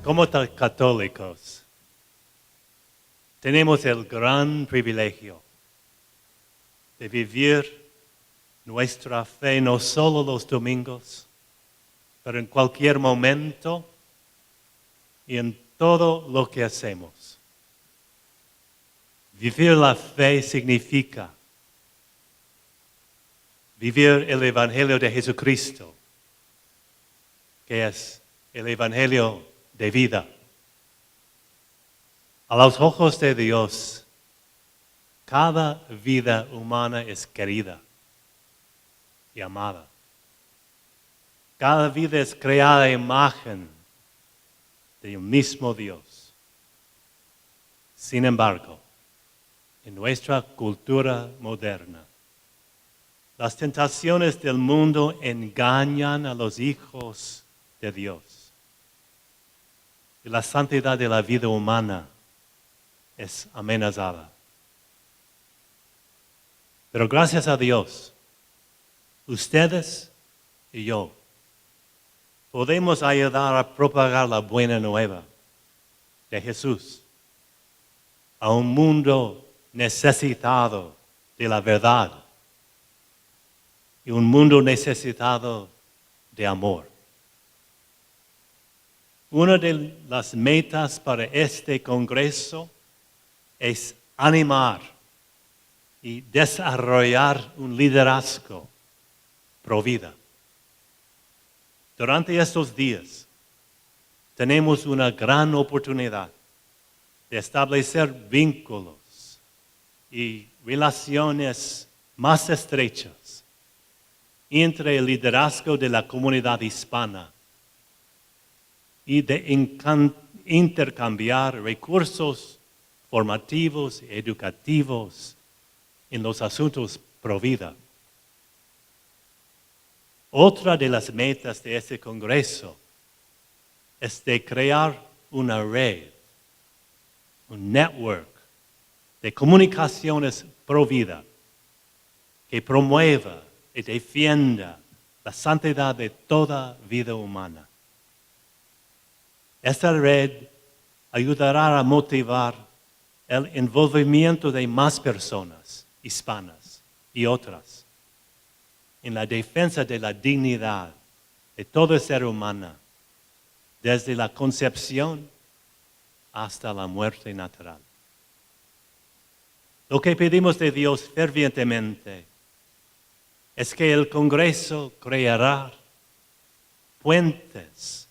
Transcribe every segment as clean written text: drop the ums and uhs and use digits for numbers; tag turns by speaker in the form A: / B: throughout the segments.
A: Como católicos, tenemos el gran privilegio de vivir nuestra fe no solo los domingos, pero en cualquier momento y en todo lo que hacemos. Vivir la fe significa vivir el Evangelio de Jesucristo, que es el Evangelio de vida. A los ojos de Dios, cada vida humana es querida y amada. Cada vida es creada a imagen del mismo Dios. Sin embargo, en nuestra cultura moderna, las tentaciones del mundo engañan a los hijos de Dios. Y la santidad de la vida humana es amenazada. Pero gracias a Dios, ustedes y yo podemos ayudar a propagar la buena nueva de Jesús a un mundo necesitado de la verdad y un mundo necesitado de amor. Una de las metas para este Congreso es animar y desarrollar un liderazgo pro vida. Durante estos días tenemos una gran oportunidad de establecer vínculos y relaciones más estrechas entre el liderazgo de la comunidad hispana y de intercambiar recursos formativos y educativos en los asuntos pro vida. Otra de las metas de este Congreso es de crear una red, un network de comunicaciones pro vida que promueva y defienda la santidad de toda vida humana. Esta red ayudará a motivar el envolvimiento de más personas hispanas y otras en la defensa de la dignidad de todo ser humano, desde la concepción hasta la muerte natural. Lo que pedimos de Dios fervientemente es que el Congreso creará puentes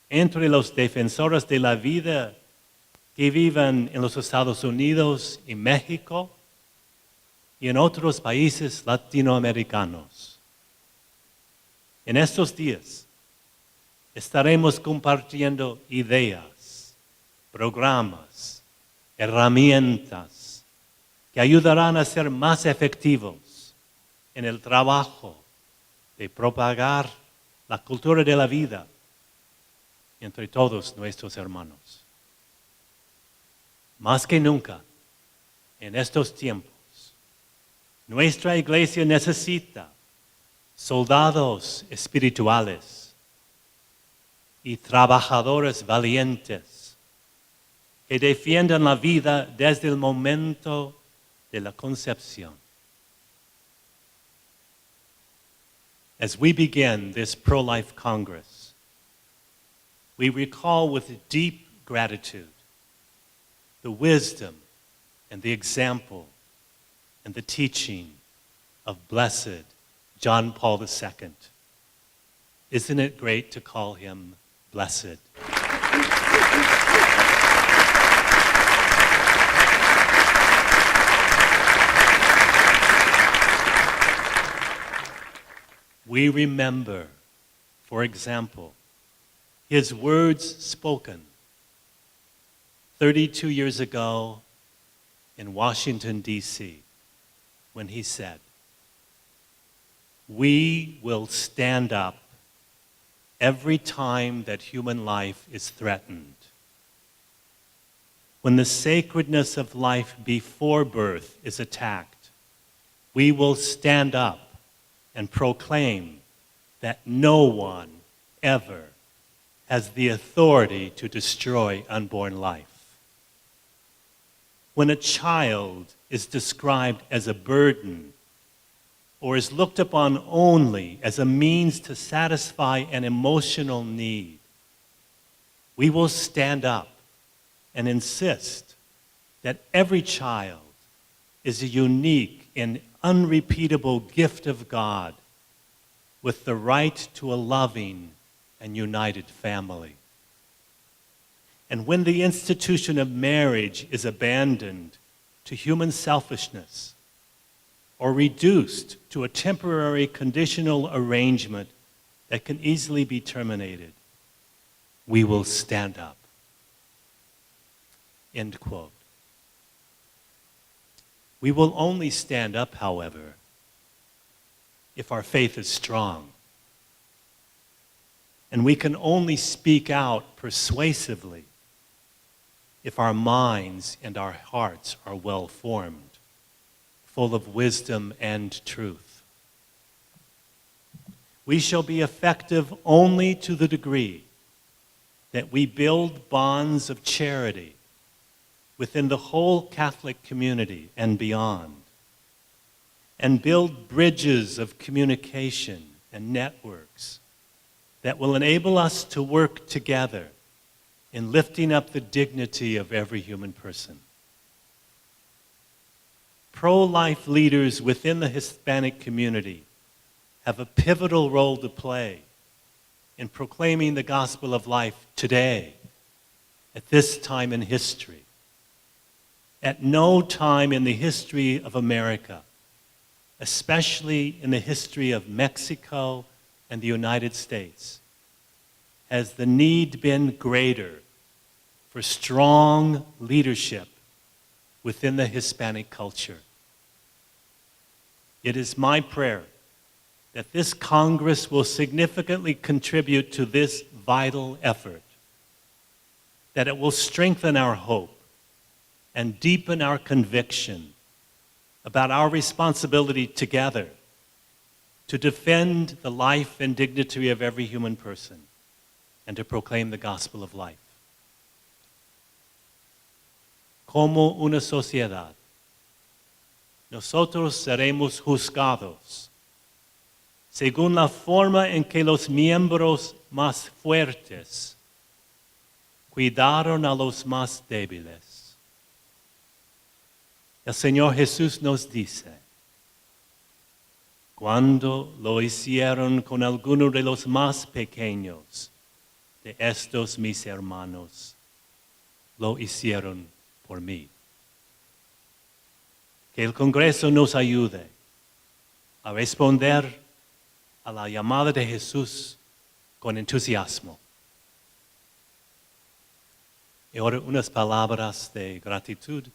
A: entre los defensores de la vida que viven en los Estados Unidos y México y en otros países latinoamericanos. En estos días estaremos compartiendo ideas, programas, herramientas que ayudarán a ser más efectivos en el trabajo de propagar la cultura de la vida entre todos nuestros hermanos. Más que nunca, en estos tiempos, nuestra iglesia necesita soldados espirituales y trabajadores valientes que defiendan la vida desde el momento de la concepción. As we begin this pro-life Congress, we recall with deep gratitude the wisdom and the example and the teaching of Blessed John Paul II. Isn't it great to call him blessed? We remember, for example, his words spoken 32 years ago in Washington, D.C., when he said, "We will stand up every time that human life is threatened. When the sacredness of life before birth is attacked, we will stand up and proclaim that no one ever has the authority to destroy unborn life. When a child is described as a burden or is looked upon only as a means to satisfy an emotional need, we will stand up and insist that every child is a unique and unrepeatable gift of God with the right to a loving and united family. And when the institution of marriage is abandoned to human selfishness or reduced to a temporary conditional arrangement that can easily be terminated, we will stand up. End quote. We will only stand up, however, if our faith is strong. And we can only speak out persuasively if our minds and our hearts are well formed, full of wisdom and truth. We shall be effective only to the degree that we build bonds of charity within the whole Catholic community and beyond, and build bridges of communication and networks that will enable us to work together in lifting up the dignity of every human person. Pro-life leaders within the Hispanic community have a pivotal role to play in proclaiming the gospel of life today, at this time in history. At no time in the history of America, especially in the history of Mexico and the United States, has the need been greater for strong leadership within the Hispanic culture. It is my prayer that this Congress will significantly contribute to this vital effort, that it will strengthen our hope and deepen our conviction about our responsibility together to defend the life and dignity of every human person and to proclaim the gospel of life. Como una sociedad, nosotros seremos juzgados según la forma en que los miembros más fuertes cuidaron a los más débiles. El Señor Jesús nos dice, cuando lo hicieron con alguno de los más pequeños de estos mis hermanos, lo hicieron por mí. Que el Congreso nos ayude a responder a la llamada de Jesús con entusiasmo. Y ahora unas palabras de gratitud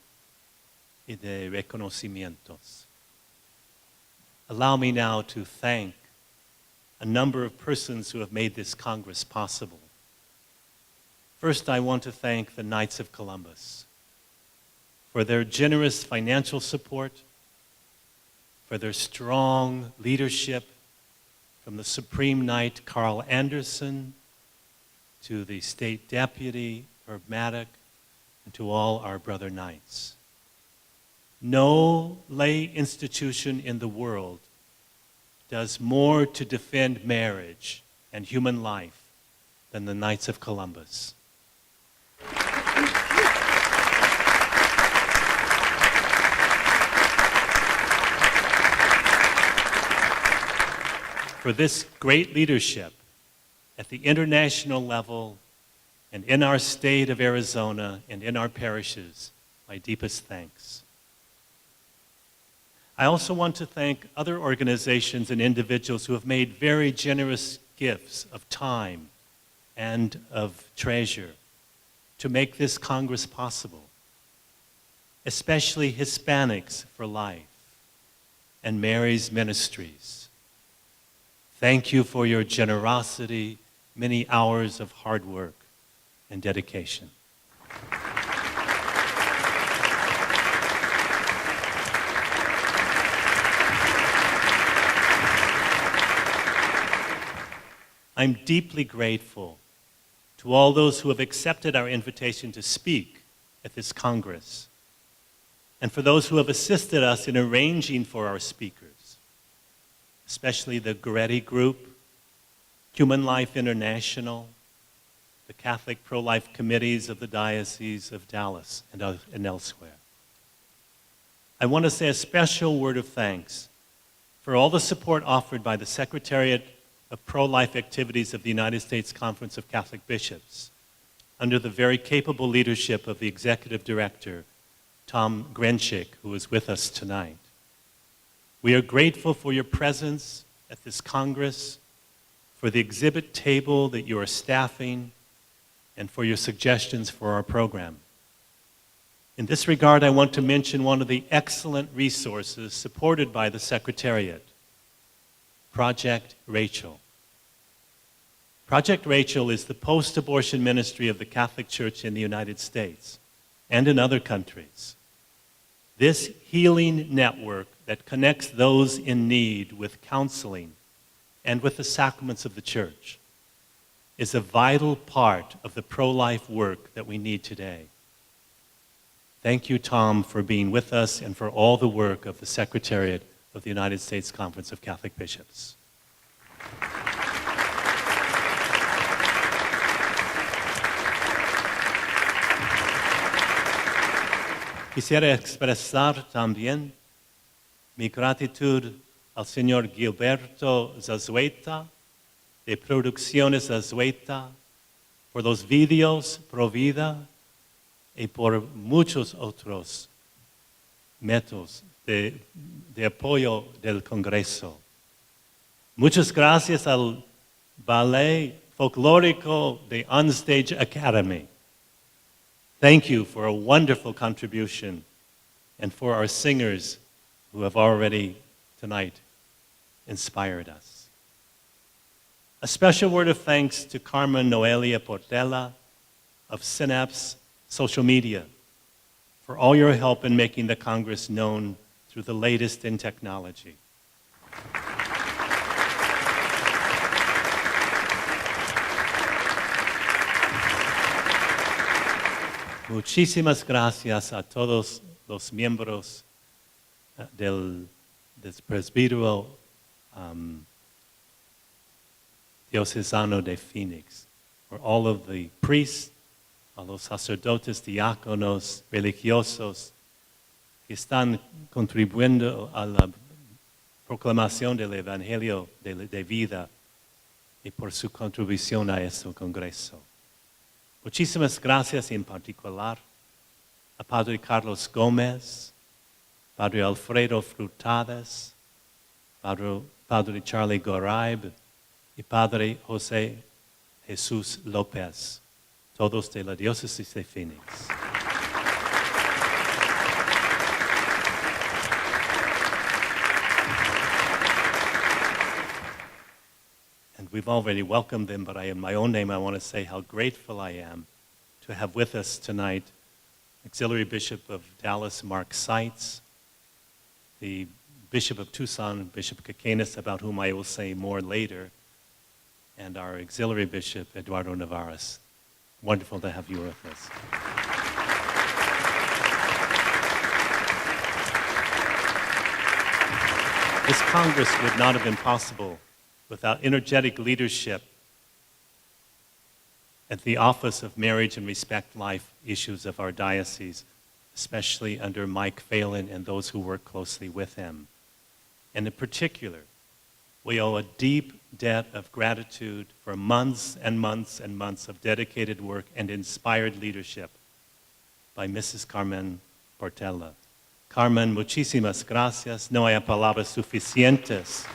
A: y de reconocimientos. Allow me now to thank a number of persons who have made this Congress possible. First, I want to thank the Knights of Columbus for their generous financial support, for their strong leadership, from the Supreme Knight Carl Anderson to the State Deputy Herb Maddock, and to all our brother Knights. No lay institution in the world does more to defend marriage and human life than the Knights of Columbus. For this great leadership at the international level and in our state of Arizona and in our parishes, my deepest thanks. I also want to thank other organizations and individuals who have made very generous gifts of time and of treasure to make this Congress possible, especially Hispanics for Life and Mary's Ministries. Thank you for your generosity, many hours of hard work and dedication. I'm deeply grateful to all those who have accepted our invitation to speak at this Congress, and for those who have assisted us in arranging for our speakers, especially the Goretti Group, Human Life International, the Catholic pro-life committees of the Diocese of Dallas and elsewhere. I want to say a special word of thanks for all the support offered by the Secretariat of Pro-Life Activities of the United States Conference of Catholic Bishops, under the very capable leadership of the Executive Director, Tom Grenchick, who is with us tonight. We are grateful for your presence at this Congress, for the exhibit table that you are staffing, and for your suggestions for our program. In this regard, I want to mention one of the excellent resources supported by the Secretariat, Project Rachel. Project Rachel is the post-abortion ministry of the Catholic Church in the United States and in other countries. This healing network that connects those in need with counseling and with the sacraments of the Church is a vital part of the pro-life work that we need today. Thank you, Tom, for being with us and for all the work of the Secretariat of the United States Conference of Catholic Bishops. Quisiera expresar también mi gratitud al señor Gilberto Zazueta, de Producciones Zazueta, por los videos Pro Vida y por muchos otros métodos de apoyo del Congreso. Muchas gracias al Ballet Folclórico de Onstage Academy. Thank you for a wonderful contribution and for our singers who have already tonight inspired us. A special word of thanks to Carmen Noelia Portela of Synapse Social Media for all your help in making the Congress known through the latest in technology. Muchísimas gracias a todos los miembros del presbiterio diocesano de Phoenix, for all of the priests, a los sacerdotes, diáconos, religiosos que están contribuyendo a la proclamación del Evangelio de vida y por su contribución a este Congreso. Muchísimas gracias en particular a Padre Carlos Gómez, Padre Alfredo Frutadas, Padre Charlie Goraib y Padre José Jesús López, todos de la Diócesis de Phoenix. And we've already welcomed them, but in my own name, I want to say how grateful I am to have with us tonight Auxiliary Bishop of Dallas, Mark Seitz, the Bishop of Tucson, Bishop Cacanis, about whom I will say more later, and our Auxiliary Bishop, Eduardo Navarez. Wonderful to have you with us. This Congress would not have been possible without energetic leadership at the Office of Marriage and Respect Life Issues of our diocese, especially under Mike Phelan and those who work closely with him. And in particular, we owe a deep debt of gratitude for months and months and months of dedicated work and inspired leadership by Mrs. Carmen Portela. Carmen, muchísimas gracias. No hay palabras suficientes.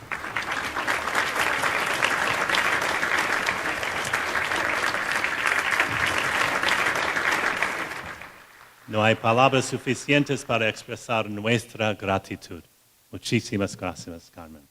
A: No hay palabras suficientes para expresar nuestra gratitud. Muchísimas gracias, Carmen.